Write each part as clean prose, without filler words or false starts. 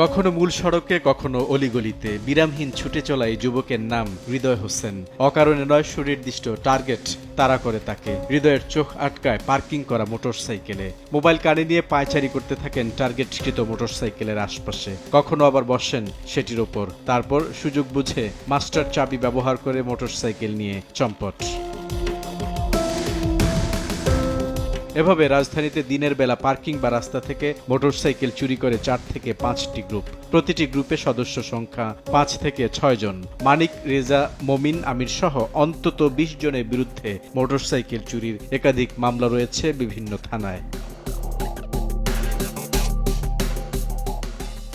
কখনো মূল সড়কে কখনো অলিগলিতে বিরামহীন ছুটে চলা এই যুবকের নাম হৃদয় হোসেন। অকারণে নয়, সুনির্দিষ্ট টার্গেট তাড়া করে তাকে। হৃদয়ের চোখ আটকায় পার্কিং করা মোটরসাইকেলে। মোবাইল কানে নিয়ে পায়চারি করতে থাকেন টার্গেটকৃত মোটরসাইকেলের আশপাশে। কখনো আবার বসেন সেটির ওপর। তারপর সুযোগ বুঝে মাস্টার চাবি ব্যবহার করে মোটরসাইকেল নিয়ে চম্পট। এভাবে রাজধানীতে দিনের বেলা পার্কিং বা রাস্তা থেকে মোটরসাইকেল চুরি করে 4 থেকে 5টি গ্রুপ। প্রতিটি গ্রুপে সদস্য সংখ্যা 5 থেকে 6 জন। মানিক, রেজা, মমিন, আমির সহ অন্তত 20 জনের বিরুদ্ধে মোটরসাইকেল চুরির একাধিক মামলা রয়েছে বিভিন্ন থানায়।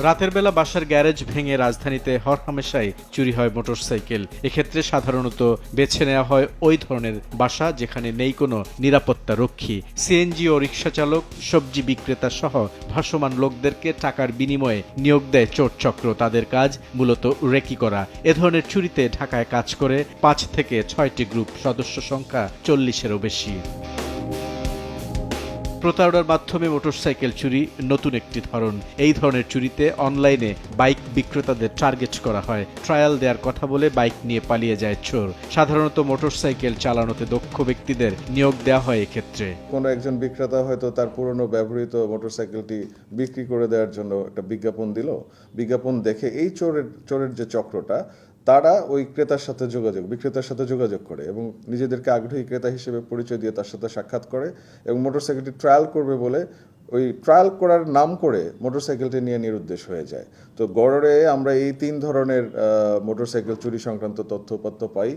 রাতের বেলা বাসার গ্যারেজ ভেঙে রাজধানীতে হরহামেশাই চুরি হয় মোটরসাইকেল। এক্ষেত্রে সাধারণত বেছে নেওয়া হয় ওই ধরনের বাসা যেখানে নেই কোনো নিরাপত্তা রক্ষী। সিএনজি ও রিকশা চালক, সবজি বিক্রেতা সহ ভাসমান লোকদেরকে টাকার বিনিময়ে নিয়োগ দেয় চোর চক্র। তাদের কাজ মূলত রেকি করা। এ ধরনের চুরিতে ঢাকায় কাজ করে 5 থেকে 6টি গ্রুপ, সদস্য সংখ্যা 40-এরও বেশি। প্রতারণার মাধ্যমে মোটরসাইকেল চুরি নতুন একটি ধরন। এই ধরনের চুরিতে অনলাইনে বাইক বিক্রেতাদের টার্গেট করা হয়। ট্রায়াল দেওয়ার কথা বলে বাইক নিয়ে পালিয়ে যায় চোর। সাধারণত মোটরসাইকেল চালানোতে দক্ষ ব্যক্তিদের নিয়োগ দেওয়া হয় এক্ষেত্রে। কোনো একজন বিক্রেতা হয়তো তার পুরনো ব্যবহৃত মোটরসাইকেলটি বিক্রি করে দেওয়ার জন্য একটা বিজ্ঞাপন দিল। বিজ্ঞাপন দেখে এই চোরের যে চক্রটা, তারা ওই বিক্রেতার সাথে যোগাযোগ করে এবং নিজেদেরকে আগ্রহী ক্রেতা হিসেবে পরিচয় দিয়ে তার সাথে সাক্ষাৎ করে এবং মোটরসাইকেলটি ট্রায়াল করবে বলে ওই ট্রায়াল করার নাম করে মোটরসাইকেলটি নিয়ে নিরুদ্দেশ হয়ে যায়। তো গড়ে আমরা এই 3 ধরনের মোটরসাইকেল চুরি সংক্রান্ত তথ্যপত্র পাই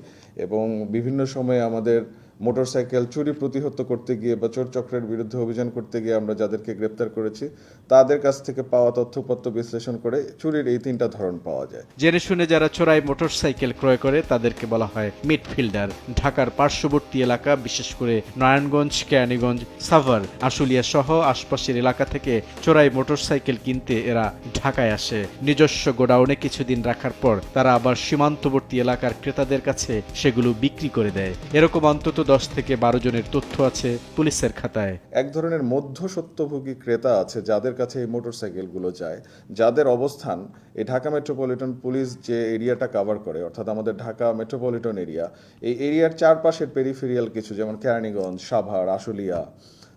এবং বিভিন্ন সময়ে আমাদের মোটরসাইকেল চুরি প্রতিহত করতে গিয়ে বা চোর চক্রের বিরুদ্ধে অভিযান করতে গিয়ে আমরা যাদেরকে গ্রেপ্তার করেছি তাদের কাছ থেকে পাওয়া তথ্যপত্র বিশ্লেষণ করে চুরির এই 3টা ধরন পাওয়া যায়। জেনে শুনে যারা চোরাই মোটরসাইকেল ক্রয় করে তাদেরকে বলা হয় মিডফিল্ডার। ঢাকার পার্শ্ববর্তী এলাকা, বিশেষ করে নারায়ণগঞ্জ, কেরানীগঞ্জ, সাভার, আশুলিয়া সহ আশপাশের এলাকা থেকে চোরাই মোটরসাইকেল কিনতে এরা ঢাকায় আসে। নিজস্ব গোডাউনে কিছুদিন রাখার পর তারা আবার সীমান্তবর্তী এলাকার ক্রেতাদের কাছে সেগুলো বিক্রি করে দেয়। এরকম অন্তত 10 থেকে 12 জনের তথ্য আছে পুলিশের খাতায়। এক ধরনের মধ্যস্বত্বভোগী ক্রেতা আছে যাদের কাছে এই মোটরসাইকেলগুলো যায়, যাদের অবস্থান এই ঢাকা মেট্রোপলিটন পুলিশ যে এরিয়াটা কভার করে, অর্থাৎ আমাদের ঢাকা মেট্রোপলিটন এরিয়া, এই এরিয়ার চারপাশের পেরিফেরিয়াল কিছু, যেমন কেরানীগঞ্জ, সাভার, আশুলিয়া,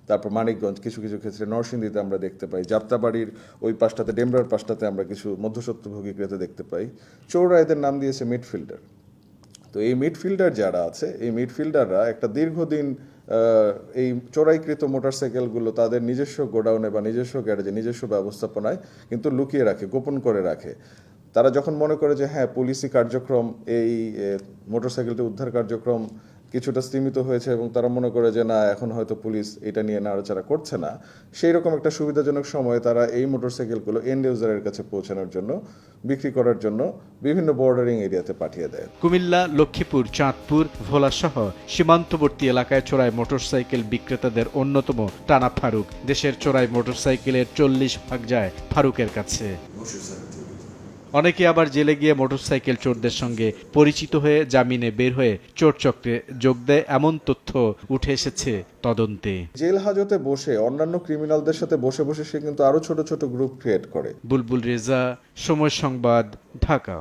তারপর মানিকগঞ্জ, কিছু কিছু ক্ষেত্রে নরসিংদীতে আমরা দেখতে পাই, যাত্রাবাড়ির ওই পাশটাতে, ডেমরার পাশটাতে আমরা কিছু মধ্যস্বত্বভোগী ক্রেতা দেখতে পাই। চোররা এদের নাম দিয়েছে মিডফিল্ডার। তো এই মিডফিল্ডার যারা আছে, এই মিডফিল্ডাররা একটা দীর্ঘদিন এই চোরাইকৃত মোটরসাইকেলগুলো তাদের নিজস্ব গোডাউনে বা নিজস্ব গ্যারেজে, নিজস্ব ব্যবস্থাপনায় কিন্তু লুকিয়ে রাখে, গোপন করে রাখে। তারা যখন মনে করে যে হ্যাঁ, পুলিশি কার্যক্রম, এই মোটরসাইকেলটি উদ্ধার কার্যক্রম কিছুটা স্তীমিত হয়েছে এবং তারা মনে করে যে না, এখন হয়তো পুলিশ এটা নিয়ে নাড়াচাড়া করছে না, সেই রকম একটা সুবিধাজনক সময়ে তারা এই মোটরসাইকেলগুলো এন্ড ইউজারের কাছে পৌঁছানোর জন্য, বিক্রি করার জন্য বিভিন্ন বর্ডারিং এরিয়াতে পাঠিয়ে দেয়। কুমিল্লা, লক্ষ্মীপুর, চাঁদপুর, ভোলা সহ সীমান্তবর্তী এলাকায় চোরাই মোটরসাইকেল বিক্রেতাদের অন্যতম টানা ফারুক। দেশের চোরাই মোটরসাইকেলের 40% যায় ফারুকের কাছে। অনেকে আবার জেলে গিয়ে মোটরসাইকেল চোরদের সঙ্গে পরিচিত হয়ে জামিনে বের হয়ে চোর চক্রে যোগ দেয়, এমন তথ্য উঠে এসেছে তদন্তে। জেল হাজতে বসে অন্যান্য ক্রিমিনালদের সাথে বসে বসে সে কিন্তু আরো ছোট ছোট গ্রুপ ক্রিয়েট করে। বুলবুল রেজা, সময় সংবাদ, ঢাকা।